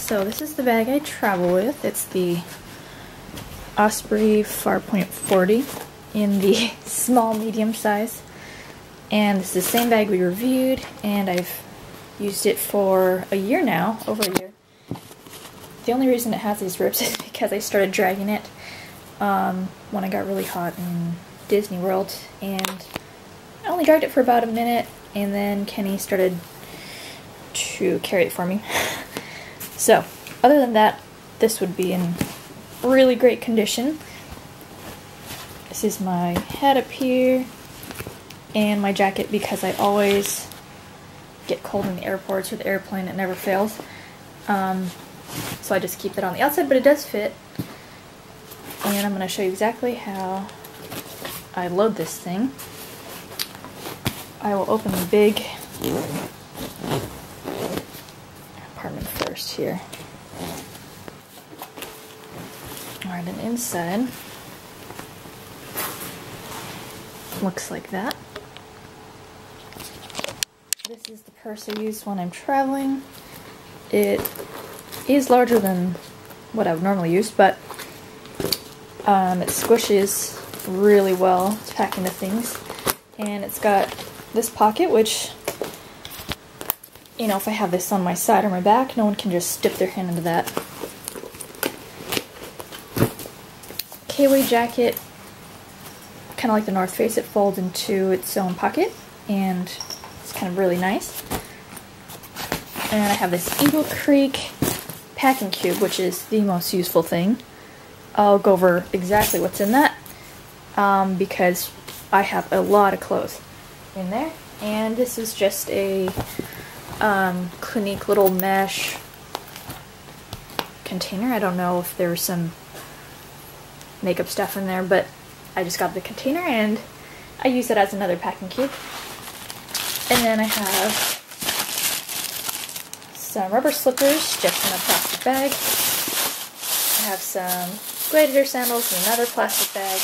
So this is the bag I travel with. It's the Osprey Farpoint 40 in the small medium size. And it's the same bag we reviewed, and I've used it for a year now, over a year. The only reason it has these rips is because I started dragging it when I got really hot in Disney World, and I only dragged it for about a minute, and then Kenny started to carry it for me. So, other than that, this would be in really great condition. This is my head up here, and my jacket, because I always get cold in the airports or the airplane. It never fails. So I just keep that on the outside, but it does fit. And I'm going to show you exactly how I load this thing. I will open the big compartment first here. Alright, and inside looks like that. This is the purse I use when I'm traveling. It is larger than what I would normally use, but it squishes really well to pack into things. And it's got this pocket, which, you know, if I have this on my side or my back, no one can just dip their hand into that. KW jacket, kind of like the North Face, it folds into its own pocket, and it's kind of really nice. And I have this Eagle Creek packing cube, which is the most useful thing. I'll go over exactly what's in that, because I have a lot of clothes in there. And this is just a Clinique little mesh container. I don't know if there was some makeup stuff in there, but I just got the container and I use it as another packing cube. And then I have some rubber slippers just in a plastic bag. I have some gladiator sandals in another plastic bag.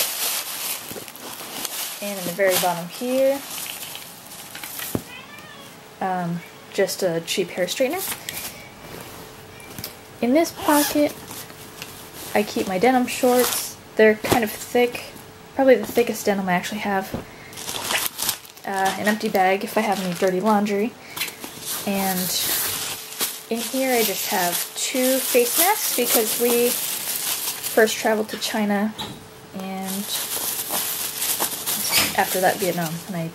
And in the very bottom here, just a cheap hair straightener. In this pocket, I keep my denim shorts. They're kind of thick, probably the thickest denim I actually have. An empty bag if I have any dirty laundry. And in here I just have 2 face masks because we first traveled to China and after that Vietnam, and I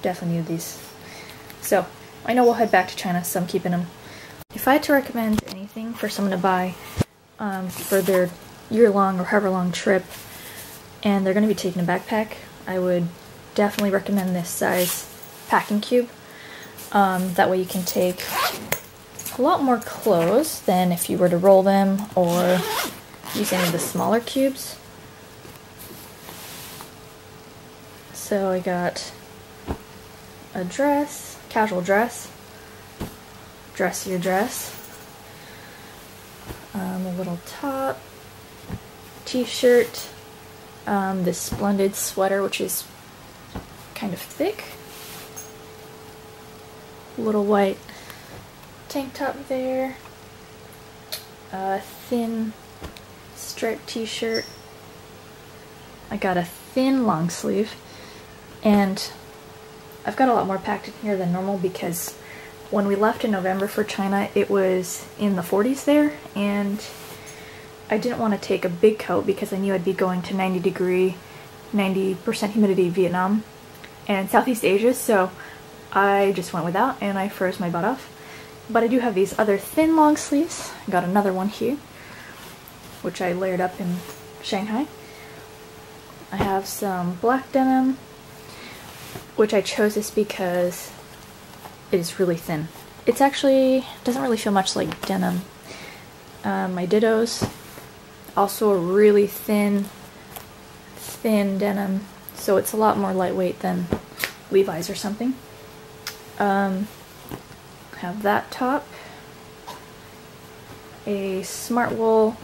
definitely needed these. So I know we'll head back to China, so I'm keeping them. If I had to recommend anything for someone to buy for their year-long or however long trip, and they're going to be taking a backpack, I would definitely recommend this size packing cube. That way you can take a lot more clothes than if you were to roll them or use any of the smaller cubes. So I got a dress, casual dress, dressier dress, a little top, t-shirt, this splendid sweater which is kind of thick, little white tank top there, a thin striped t-shirt. I got a thin long sleeve, and I've got a lot more packed in here than normal because when we left in November for China it was in the 40s there, and I didn't want to take a big coat because I knew I'd be going to 90% humidity Vietnam and Southeast Asia, so I just went without and I froze my butt off. But I do have these other thin long sleeves. I got another one here, which I layered up in Shanghai. I have some black denim, which I chose this because it is really thin. It's actually doesn't really feel much like denim. My dittos, also a really thin denim, so it's a lot more lightweight than Levi's or something. Have that top, a smart wool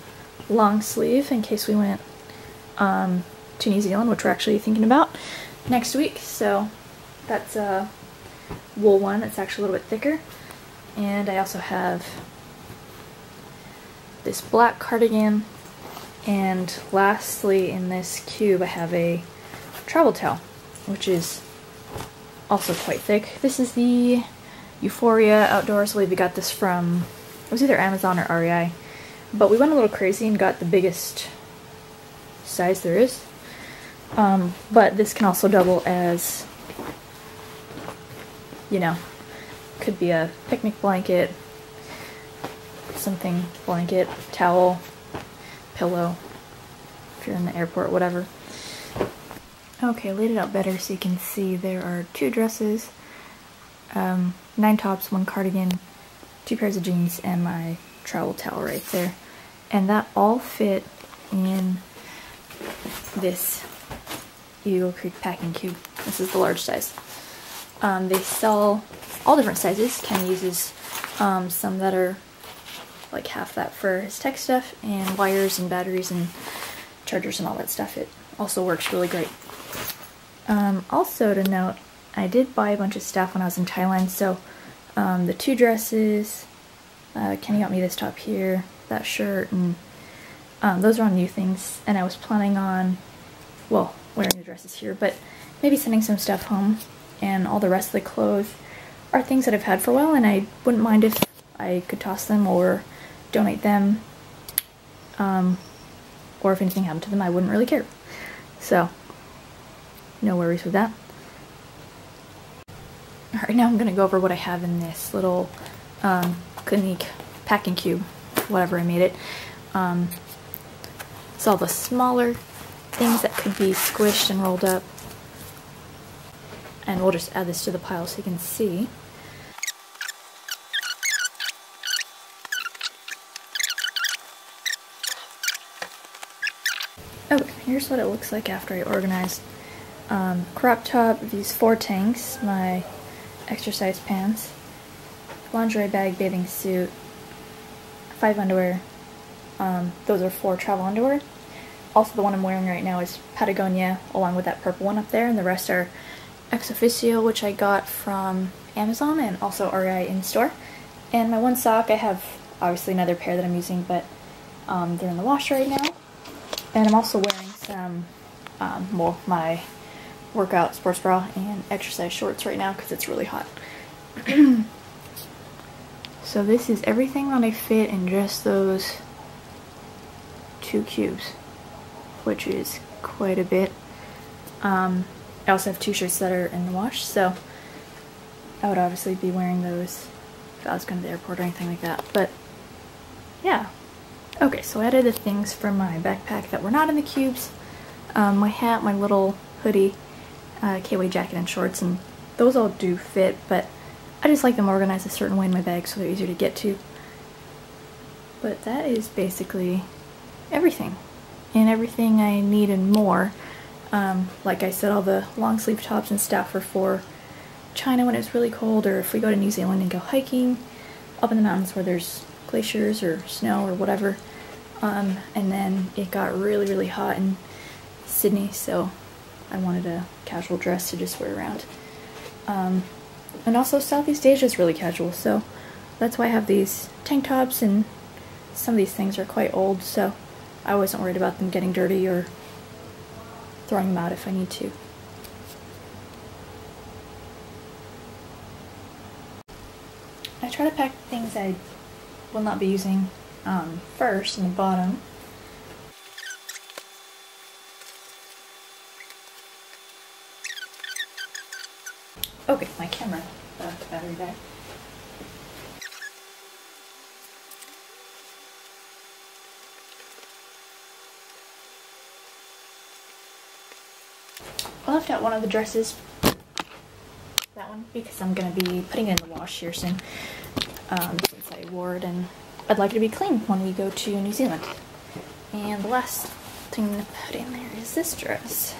long sleeve in case we went to New Zealand, which we're actually thinking about next week. So that's a wool one. It's actually a little bit thicker. And I also have this black cardigan, and lastly in this cube I have a travel towel, which is also quite thick. This is the Euphoria Outdoors. I believe we got this from, it was either Amazon or REI, but we went a little crazy and got the biggest size there is. But this can also double as, you know, could be a picnic blanket, something, blanket, towel, pillow, if you're in the airport, whatever. Okay, laid it out better so you can see there are 2 dresses, 9 tops, 1 cardigan, 2 pairs of jeans, and my travel towel right there. And that all fit in this Eagle Creek packing cube. This is the large size. They sell all different sizes. Ken uses some that are like half that for his tech stuff, and wires and batteries and chargers and all that stuff. It also works really great. Also to note, I did buy a bunch of stuff when I was in Thailand, so the 2 dresses, Kenny got me this top here, that shirt, and those are all new things, and I was planning on, well, wearing the dresses here, but maybe sending some stuff home, and all the rest of the clothes are things that I've had for a while, and I wouldn't mind if I could toss them or donate them, or if anything happened to them, I wouldn't really care. So, no worries with that. Alright, now I'm going to go over what I have in this little Clinique packing cube, whatever I made it. It's all the smaller things that could be squished and rolled up. And we'll just add this to the pile so you can see. Okay, here's what it looks like after I organized. Crop top, these 4 tanks, my exercise pants, lingerie bag, bathing suit, 5 underwear. Those are 4 travel underwear. Also the one I'm wearing right now is Patagonia, along with that purple one up there, and the rest are ex officio, which I got from Amazon and also REI in store. And my 1 sock, I have obviously another pair that I'm using, but they're in the wash right now. And I'm also wearing some, well, my workout sports bra and exercise shorts right now because it's really hot. So this is everything that I fit in just those 2 cubes, which is quite a bit. I also have 2 shirts that are in the wash, so I would obviously be wearing those if I was going to the airport or anything like that. But yeah. Okay, so I added the things from my backpack that were not in the cubes. My hat, my little hoodie, KY jacket and shorts, and those all do fit, but I just like them organized a certain way in my bag so they're easier to get to. But that is basically everything. And everything I need and more. Like I said, all the long sleeve tops and stuff are for China when it's really cold, or if we go to New Zealand and go hiking up in the mountains where there's glaciers or snow or whatever. And then it got really, really hot in Sydney, so I wanted a casual dress to just wear around. And also Southeast Asia is really casual, so that's why I have these tank tops, and some of these things are quite old, so I wasn't worried about them getting dirty or throwing them out if I need to. I try to pack things I will not be using first in the bottom. Okay, my camera battery died. I left out one of the dresses, that one, because I'm going to be putting it in the wash here soon, since I wore it, and I'd like it to be clean when we go to New Zealand. And the last thing to put in there is this dress.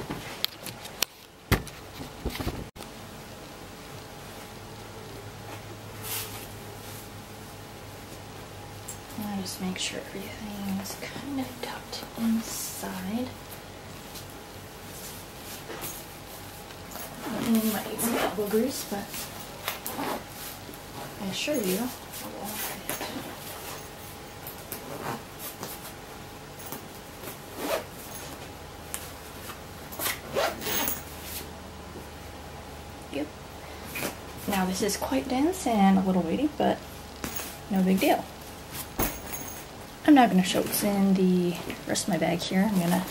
I just make sure everything is kind of tucked inside. You might need some elbow grease, but I assure you I won't hurt it. this is quite dense and a little weighty, but no big deal. I'm not going to show what's in the rest of my bag here. I'm going to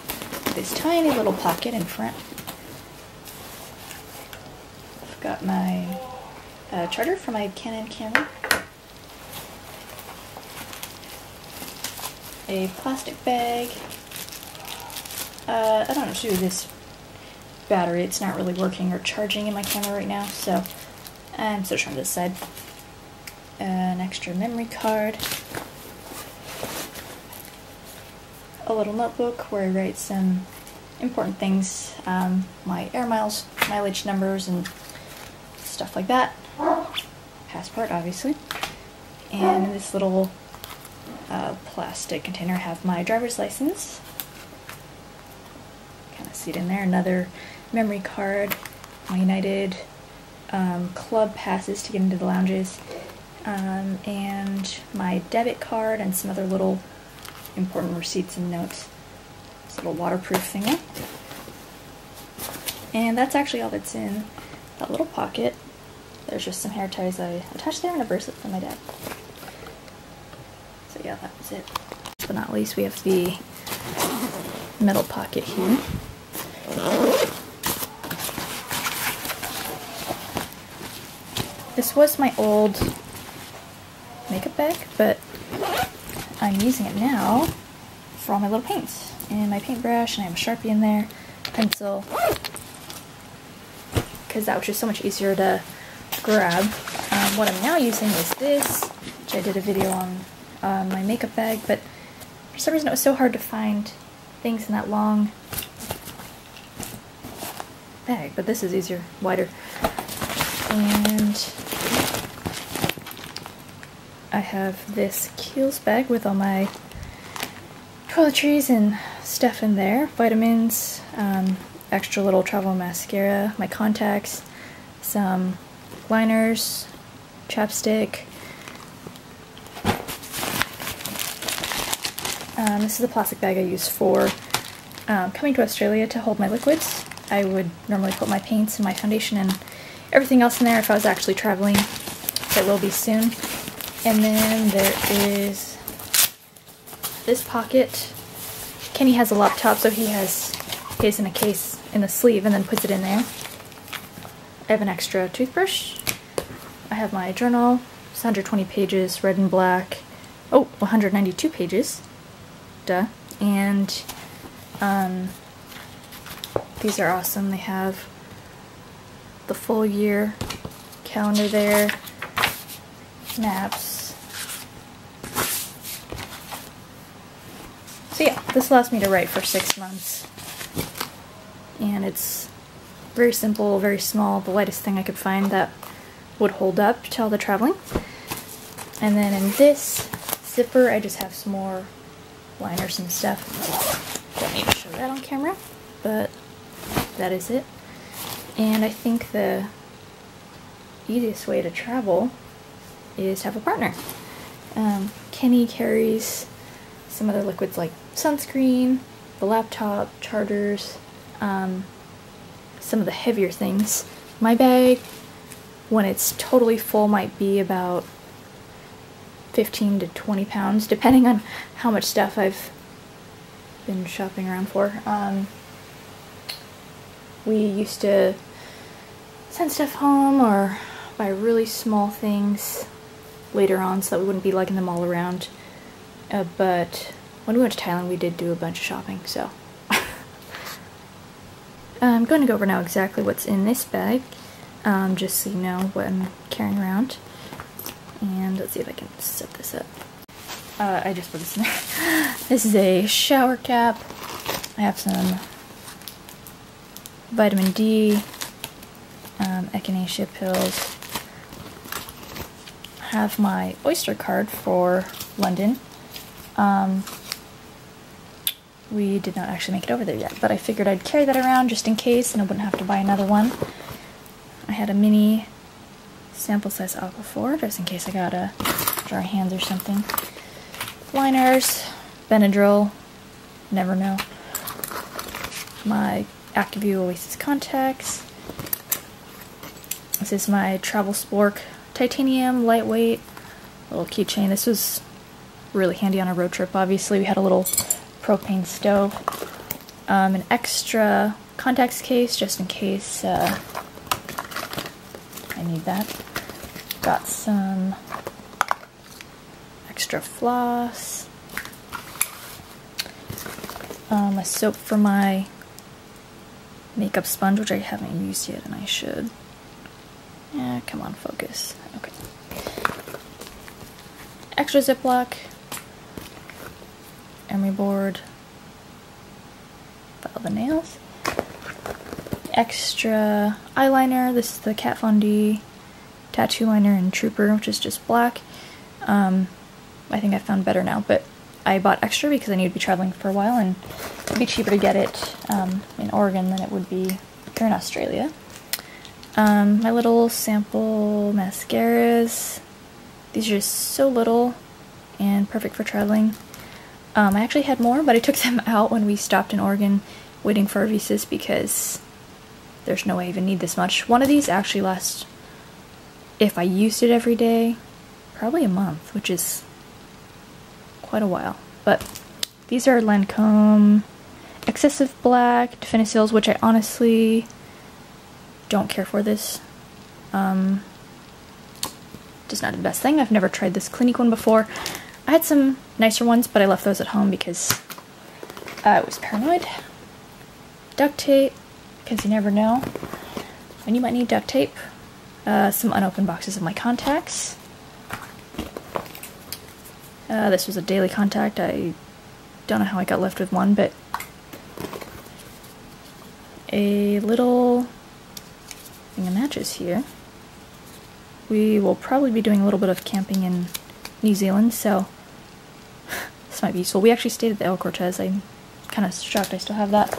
do this tiny little pocket in front. I've got my charger for my Canon camera, a plastic bag. I don't know what to do with this battery. It's not really working or charging in my camera right now, so I'm switching on this side. An extra memory card, a little notebook where I write some important things, my air miles, mileage numbers, and stuff like that. Passport, obviously. And in this little plastic container I have my driver's license. Kind of see it in there. Another memory card, my United club passes to get into the lounges, and my debit card and some other little important receipts and notes. This little waterproof thing there. And that's actually all that's in that little pocket. There's just some hair ties I attached there and a bracelet for my dad. So yeah, that was it. Last but not least, we have the middle pocket here. This was my old makeup bag, but I'm using it now for all my little paints. And my paintbrush, and I have a Sharpie in there, pencil, because that was just so much easier to grab. What I'm now using is this, which I did a video on my makeup bag, but for some reason it was so hard to find things in that long bag, but this is easier, wider. And I have this Kiehl's bag with all my toiletries and stuff in there, vitamins, extra little travel mascara, my contacts, some liners, chapstick. This is the plastic bag I use for coming to Australia to hold my liquids. I would normally put my paints and my foundation and everything else in there if I was actually traveling. It will be soon. And then there is this pocket. Kenny has a laptop, so he has his in a case in the sleeve and then puts it in there. I have an extra toothbrush. I have my journal. It's 120 pages, red and black. Oh, 192 pages. Duh. And these are awesome. They have the full year calendar there, maps. So yeah, this allows me to write for 6 months. And it's very simple, very small, the lightest thing I could find that would hold up to all the traveling. And then in this zipper, I just have some more liners and stuff. Don't need to show that on camera, but that is it. And I think the easiest way to travel is to have a partner. Kenny carries some other liquids like sunscreen, the laptop, chargers, some of the heavier things. My bag, when it's totally full, might be about 15 to 20 pounds, depending on how much stuff I've been shopping around for. We used to send stuff home or buy really small things later on so that we wouldn't be lugging them all around. But when we went to Thailand, we did do a bunch of shopping, so. I'm going to go over now exactly what's in this bag, just so you know what I'm carrying around. And let's see if I can set this up. I just put this in there. This is a shower cap. I have some vitamin D, echinacea pills. I have my Oyster card for London. We did not actually make it over there yet, but I figured I'd carry that around just in case and I wouldn't have to buy another one. I had a mini sample size Aquaphor just in case I gotta dry hands or something. Liners, Benadryl, never know. My Acuvue Oasis contacts, This is my travel spork, titanium, lightweight, little keychain. This was really handy on a road trip. Obviously, we had a little propane stove, an extra contacts case just in case I need that. Got some extra floss, a soap for my makeup sponge, which I haven't used yet, and I should. Yeah, come on, focus. Okay. Extra Ziploc, emery board, file the nails, extra eyeliner. This is the Kat Von D tattoo liner in Trooper, which is just black. I think I found better now, but I bought extra because I need to be traveling for a while, and it'd be cheaper to get it in Oregon than it would be here in Australia. My little sample mascaras. These are just so little and perfect for traveling. I actually had more, but I took them out when we stopped in Oregon waiting for our visas because there's no way I even need this much. One of these actually lasts, if I used it every day, probably a month, which is quite a while. But these are Lancome Excessive Black Definicils, which I honestly don't care for this. Just not the best thing. I've never tried this Clinique one before. I had some nicer ones, but I left those at home because I was paranoid. Duct tape, because you never know when you might need duct tape. Some unopened boxes of my contacts. This was a daily contact. I don't know how I got left with one, but a little thing of matches here. We will probably be doing a little bit of camping in New Zealand, so this might be useful. We actually stayed at the El Cortez. I'm kind of shocked I still have that.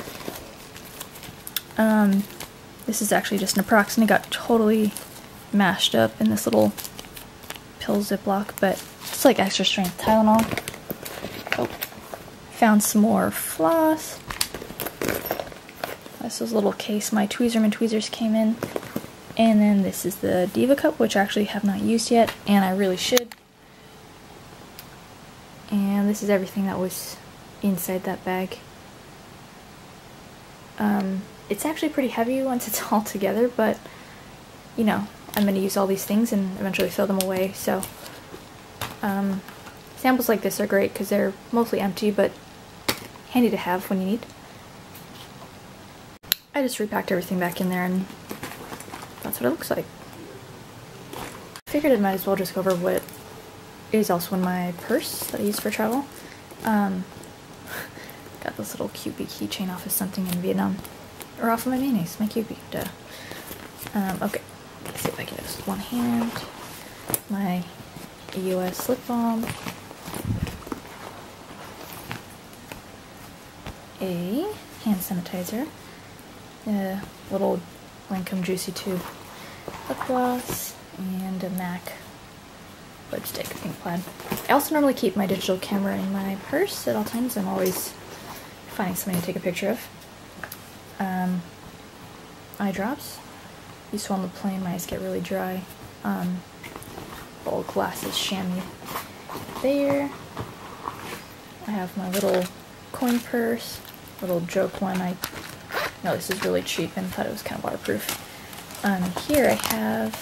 This is actually just naproxen. It got totally mashed up in this little pill Ziploc, but it's like extra strength Tylenol. Oh, found some more floss. This is a little case my tweezers came in. And then this is the Diva Cup, which I actually have not used yet, and I really should. And this is everything that was inside that bag. It's actually pretty heavy once it's all together, but, you know, I'm going to use all these things and eventually throw them away, so samples like this are great because they're mostly empty, but handy to have when you need. I just repacked everything back in there, and that's what it looks like. I figured I might as well just go over what is also in my purse that I use for travel. Got this little Kewpie keychain off of something in Vietnam. Or off of my mayonnaise, my Kewpie, duh. Okay, let's see if I can do this with one hand. My EOS lip balm. A hand sanitizer. A little Lancome Juicy Tube lip gloss. And a MAC lipstick, pink plaid. I also normally keep my digital camera in my purse at all times. I'm always finding something to take a picture of. Eye drops. Used on the plane, my eyes get really dry. Little glasses chamois there. I have my little coin purse, little joke one. I know this is really cheap and thought it was kind of waterproof. Here I have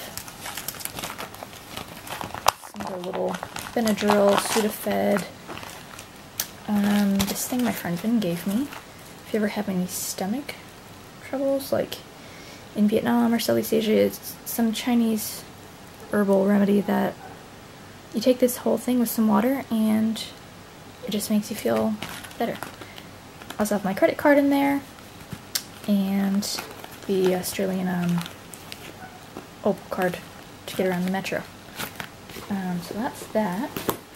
some of the little Benadryl, Sudafed. This thing my friend Vin gave me. If you ever have any stomach troubles, like in Vietnam or Southeast Asia, it's some Chinese herbal remedy that you take this whole thing with some water and it just makes you feel better. I also have my credit card in there and the Australian Opal card to get around the metro. So that's that.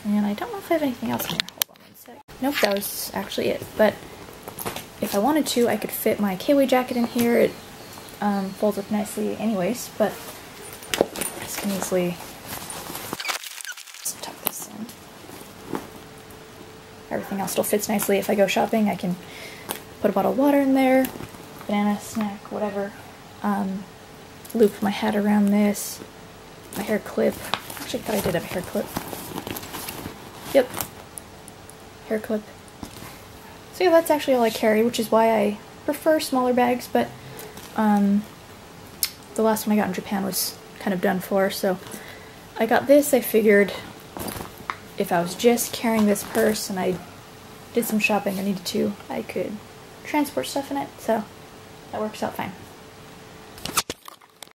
And I don't know if I have anything else in here. Hold on one sec. Nope, that was actually it. But if I wanted to, I could fit my K-Way jacket in here. It folds up nicely anyways, but I just can easily just tuck this in. Everything else still fits nicely. If I go shopping, I can put a bottle of water in there, banana, snack, whatever. loop my head around this. My hair clip. Actually, I thought I did have a hair clip. Yep. Hair clip. So yeah, that's actually all I carry, which is why I prefer smaller bags, but the last one I got in Japan was kind of done for, so I got this. I figured if I was just carrying this purse and I did some shopping I needed to, I could transport stuff in it, so that works out fine.